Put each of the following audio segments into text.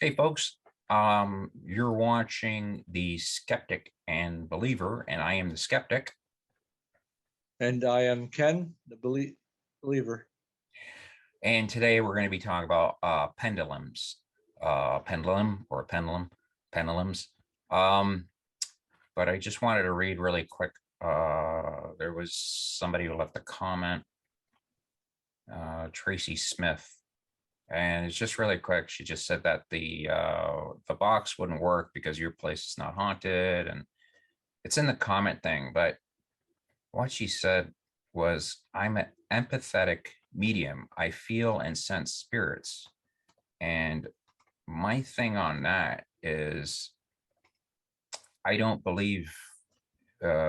Hey folks, you're watching the Skeptic and Believer, and I am the Skeptic. And I am Ken, the believer. And today we're going to be talking about pendulums, pendulums. Um, but I just wanted to read really quick. There was somebody who left a comment, Tracy Smith, and it's just really quick. She just said that the box wouldn't work because your place is not haunted, and it's in the comment thing, but what she said was, I'm an empathetic medium. I feel and sense spirits. And my thing on that is, I don't believe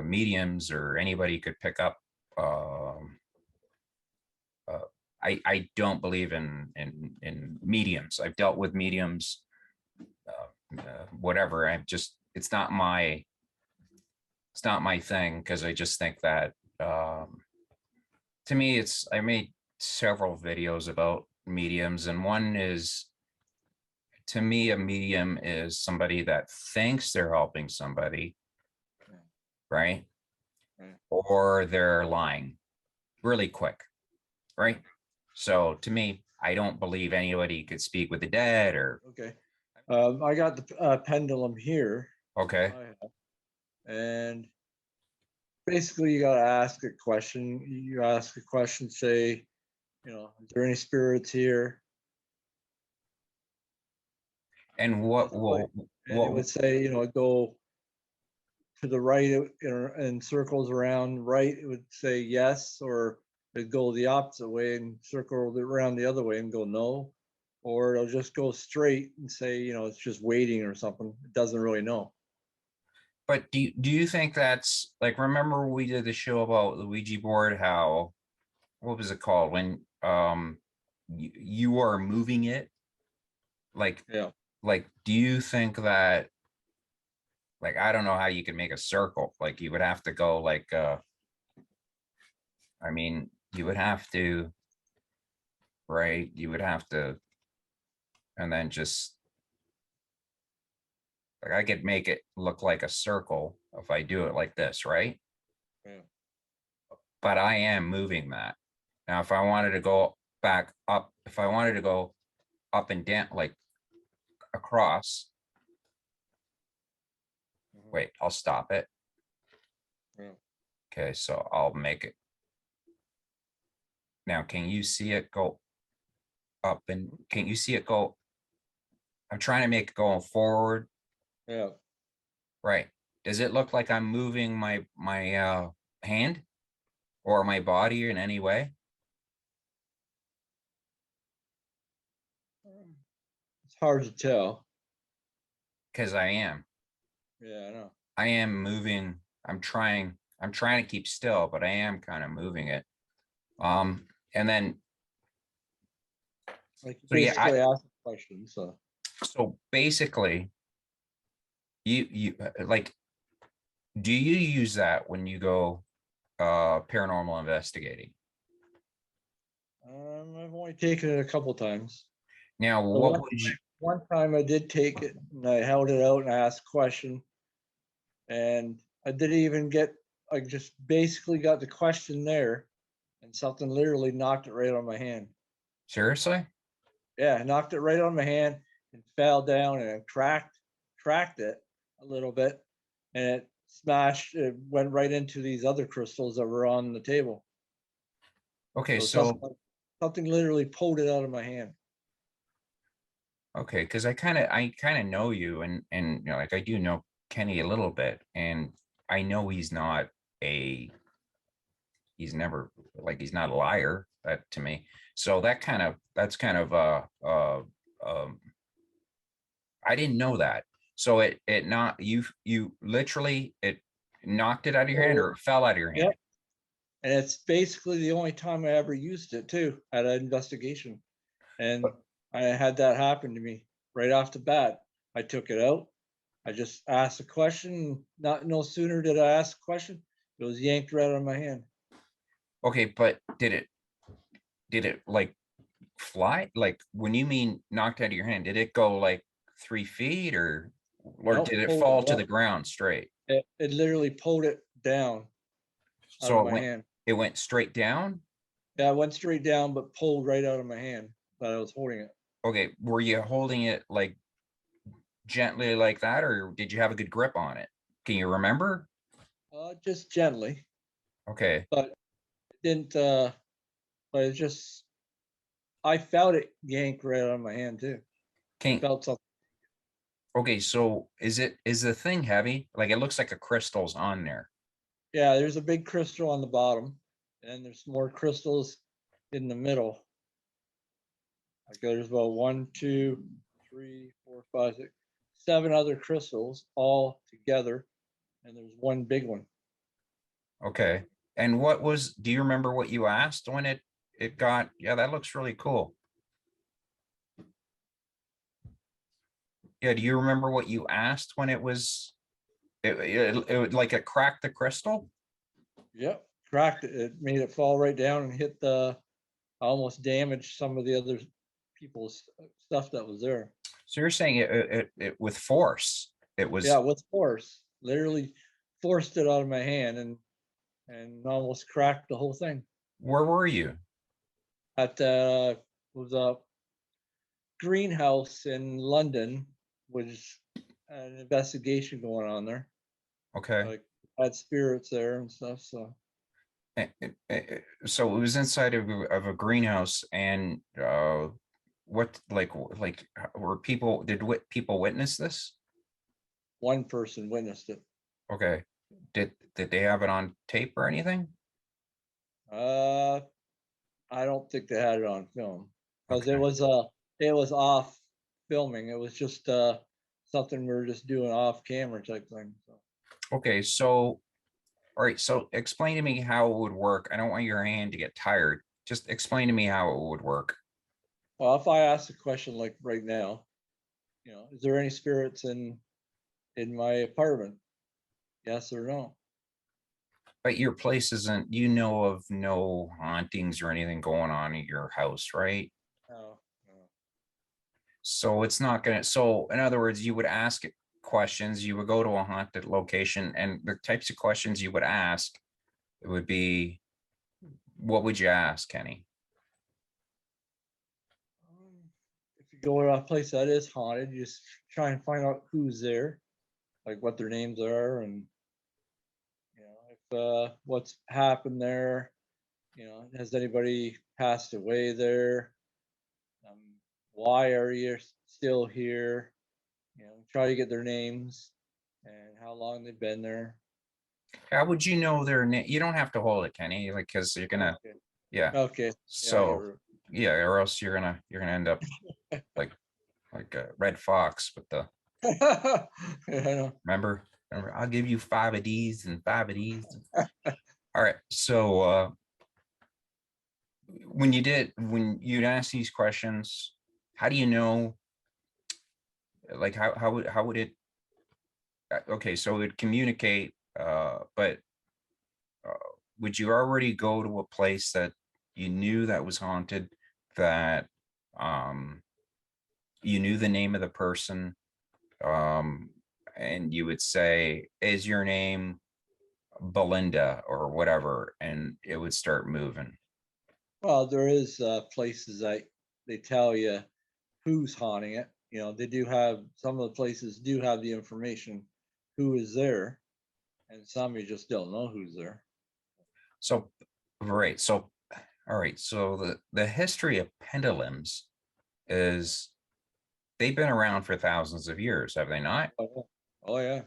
mediums or anybody could pick up. Uh, I don't believe in mediums. I've dealt with mediums, whatever. It's not my thing, because I just think that to me, I made several videos about mediums, and one is, to me, a medium is somebody that thinks they're helping somebody, right? Or they're lying really quick, right? So to me, I don't believe anybody could speak with the dead or. Okay. I got the pendulum here. Okay. And basically, you got to ask a question. You ask a question, say, is there any spirits here? And what And it would say, go to the right and circles around right. It would say yes, or it'd go the opposite way and circle around the other way and go no. Or it'll just go straight and say, it's just waiting or something. It doesn't really know. But do you think that's like, remember we did the show about the Ouija board, how, what was it called, when you are moving it, like, Yeah. do you think that, like, I don't know how you can make a circle, like you would have to go like I mean, you would have to, right, you would have to, and then just, like, I could make it look like a circle if I do it like this, right? Yeah. But I am moving that. Now, if I wanted to go back up, if I wanted to go up and down, like across, wait, I'll stop it. Yeah. Okay, so I'll make it. Now, can you see it go up, and can you see it go? I'm trying to make it going forward. Yeah. Right. Does it look like I'm moving my hand or my body in any way? It's hard to tell. Because I am. Yeah, I know. I am moving. I'm trying to keep still, but I am kind of moving it. And then, Like so yeah, basically ask a question. so basically, you like, do you use that when you go paranormal investigating? I've only taken it a couple times. Now, The what would you, one time I did take it and I held it out and I asked a question, and I didn't even get. I just basically got the question there, and something literally knocked it right on my hand. seriously? Yeah, knocked it right on my hand and fell down and cracked it a little bit, and it smashed. It went right into these other crystals that were on the table. Okay, So so something literally pulled it out of my hand. okay, because I kind of know you, and like, I do know Kenny a little bit, and I know he's never, like, he's not a liar, that to me. So that's kind of um I didn't know that. So it not you literally, it knocked it out of your hand, or So it fell out of your yeah, hand. and it's basically the only time I ever used it too at an investigation. And I had that happen to me right off the bat. I took it out. I just asked a question. Not no sooner did I ask a question, it was yanked right out of my hand. Okay, but did it like fly? Like, when you mean knocked out of your hand, did it go like 3 feet, or Nope, did it pulled fall it to the up. ground straight? It literally pulled it down out of So my hand. it went straight down? Yeah, it went straight down, but pulled right out of my hand, but I was holding it. Okay, were you holding it like gently like that, or did you have a good grip on it? Can you remember? Just gently, Okay. but it didn't, but it just, I felt it yank right out of my hand too. I Can felt something. Okay, so is the thing heavy? Like it looks like a crystal's on there. Yeah, there's a big crystal on the bottom, and there's more crystals in the middle. Like there's about 1, 2, 3, 4, 5, 6, 7 other crystals all together, and there's one big one. Okay. And do you remember what you asked when it got, yeah, that looks really cool. Yeah, do you remember what you asked when it was like it cracked the crystal? Yep, cracked it. It made it fall right down and hit the, almost damaged some of the other people's stuff that was there. So you're saying it with force. It Yeah, was, with force, literally forced it out of my hand and almost cracked the whole thing. where were you? At was a greenhouse in London, was an investigation going on there. Okay. Like had spirits there and stuff. So So it was inside of a greenhouse, and what like were people people witness this? one person witnessed it. Okay. Did they have it on tape or anything? Uh, I don't think they had it on film because Okay. it was off filming. It was just something we were just doing off camera type thing. So. Okay, so all right, so explain to me how it would work. I don't want your hand to get tired. Just explain to me how it would work. Well, if I ask a question like right now, is there any spirits in my apartment? Yes or no? But your place isn't, you know of no hauntings or anything going on in your house, right? No, no. So it's not gonna, so in other words, you would ask it questions, you would go to a haunted location, and the types of questions you would ask, it would be, what would you ask, Kenny? If you go to a place that is haunted, you just try and find out who's there, like what their names are, and if what's happened there. Has anybody passed away there? Um, why are you still here? Try to get their names and how long they've been there. How would you know their name? You don't have to hold it, Kenny, like, because you're gonna, Okay. yeah. Okay. Yeah, So you're yeah, or else you're gonna end up like a red fox with the, yeah, I know. remember, I'll give you 5 of these and 5 of these. All right, so when you'd ask these questions, how do you know, like how would it, okay, so it would communicate, but uh, would you already go to a place that you knew that was haunted, that um you knew the name of the person, um and you would say, is your name Belinda or whatever, and it would start moving? Well, there is places that they tell you who's haunting it. They do have some of the places do have the information who is there, and some you just don't know who's there. So right, so all right, so the history of pendulums is, they've been around for thousands of years, have they not? Oh, yeah. Oh yeah.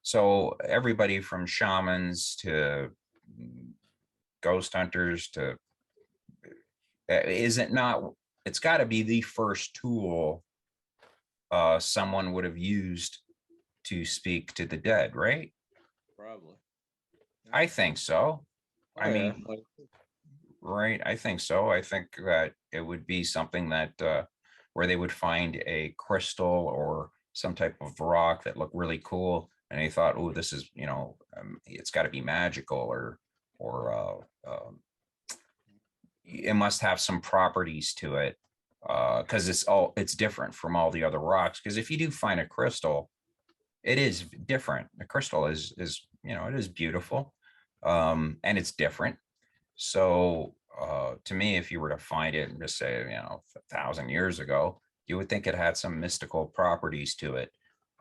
So everybody from shamans to ghost hunters to, is it not, it's got to be the first tool someone would have used to speak to the dead, right? Probably. Yeah. I think so. Oh I yeah. mean, right, I think so. I think that it would be something that where they would find a crystal or some type of rock that looked really cool, and they thought, oh, this is, it's got to be magical, or it must have some properties to it. because it's different from all the other rocks. Because if you do find a crystal, it is different. The crystal is it is beautiful, and it's different. So to me, if you were to find it and just say, 1,000 years ago, you would think it had some mystical properties to it.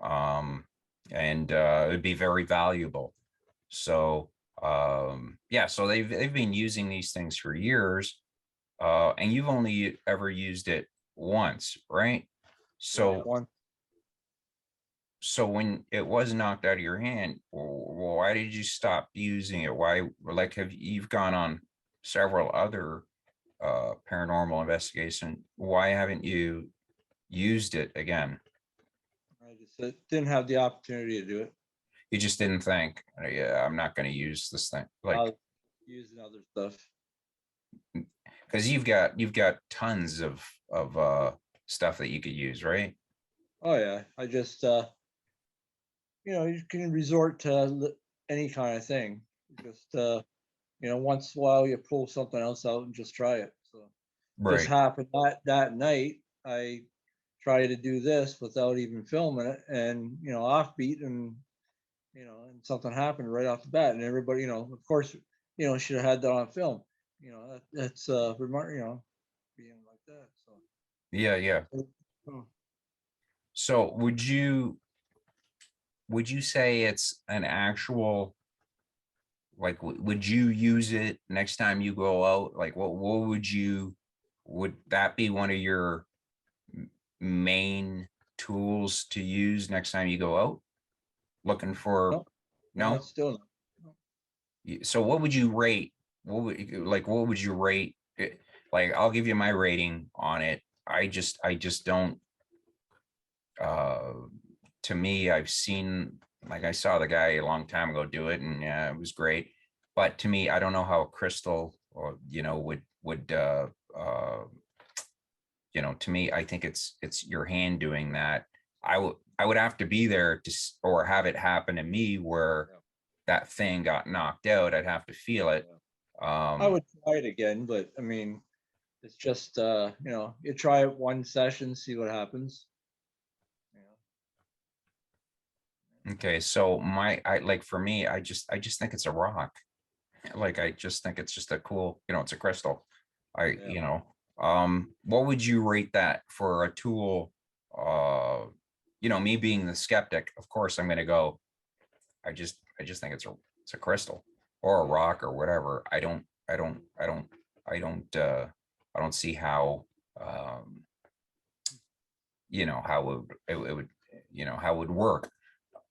And it would be very valuable. So yeah, so they've been using these things for years, and you've only ever used it once, right? Yeah, So one. so when it was knocked out of your hand, why did you stop using it? Why, like, you've gone on several other paranormal investigation? Why haven't you used it again? I just didn't have the opportunity to do it. You just didn't think, yeah, I'm not going to use this thing, I like, was using other stuff. because you've got tons of stuff that you could use, right? Oh yeah, I just you can resort to any kind of thing. Just once in a while you pull something else out and just try it. So just Right. happened that night I tried to do this without even filming it, and offbeat, and something happened right off the bat, and everybody, of course, should have had that on film. That's remark, being like that. Yeah, yeah. Oh, So would you say it's an actual, like, would you use it next time you go out? Like, what would that be one of your main tools to use next time you go out looking for? no, no, No. it's still not. No. So what would you rate? What would you rate it? Like, I'll give you my rating on it. I just don't, uh to me, I've seen, like, I saw the guy a long time ago do it, and yeah, it was great. But to me, I don't know how a crystal, or would to me, I think it's your hand doing that. I would have to be there or have it happen to me where Yeah, that thing got knocked out. I'd have to feel it. yeah. I Um, would try it again, but I mean, it's just you try it one session, see what happens. You know. okay, so I like, for me, I just think it's a rock. Like, I just think it's just a cool, it's a crystal. I, Yeah. you know, what would you rate that for a tool? Me being the skeptic, of course, I'm gonna go, I just think it's a crystal or a Yeah. rock or whatever. I don't see how, how it would work.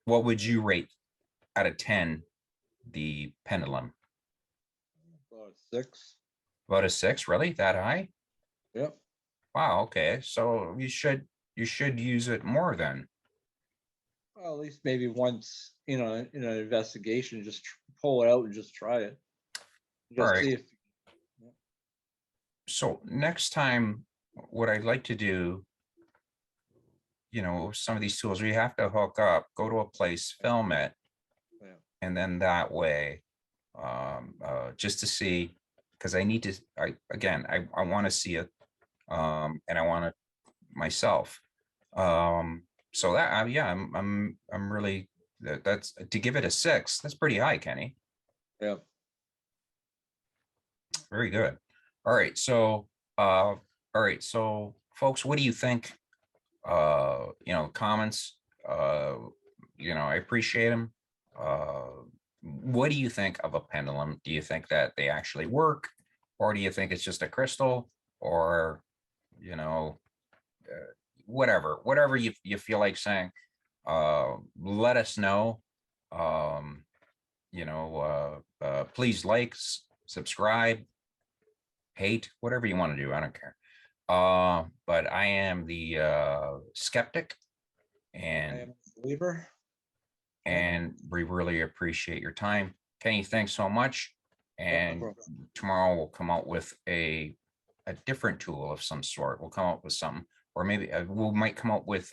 What would you rate out of 10 the pendulum? About 6. About a 6, really? That high? Yep. Wow, okay. So you should use it more then. Well, at least maybe once, in an investigation, just pull it out and just try it. All Just right. see if. Yeah. So next time, what I'd like to do, some of these tools, we have to hook up, go to a place, film it, Yeah. and then that way, just to see, because I need to, I want to see it, and I want it myself. So that, yeah, I'm really, that's, to give it a 6. That's pretty high, Kenny. Yeah. Very good. All right. So, all right. So, folks, what do you think? Comments. I appreciate them. What do you think of a pendulum? Do you think that they actually work, or do you think it's just a crystal, or you know, whatever you feel like saying? Let us know. Um, please like, subscribe, hate, whatever you want to do. I don't care. But I am the skeptic, I and am a believer. Yep. we really appreciate your time. Kenny, thanks so much. Yep. No And problem. tomorrow we'll come out with a different tool of some sort. We'll come up with something, or maybe we might come up with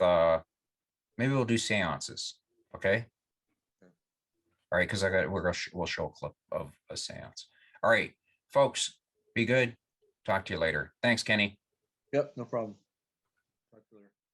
maybe we'll do seances. Okay. All right, because we'll show a clip of a seance. All right, folks, be good. Talk to you later. Thanks, Kenny. Yep, no problem. Talk to you later.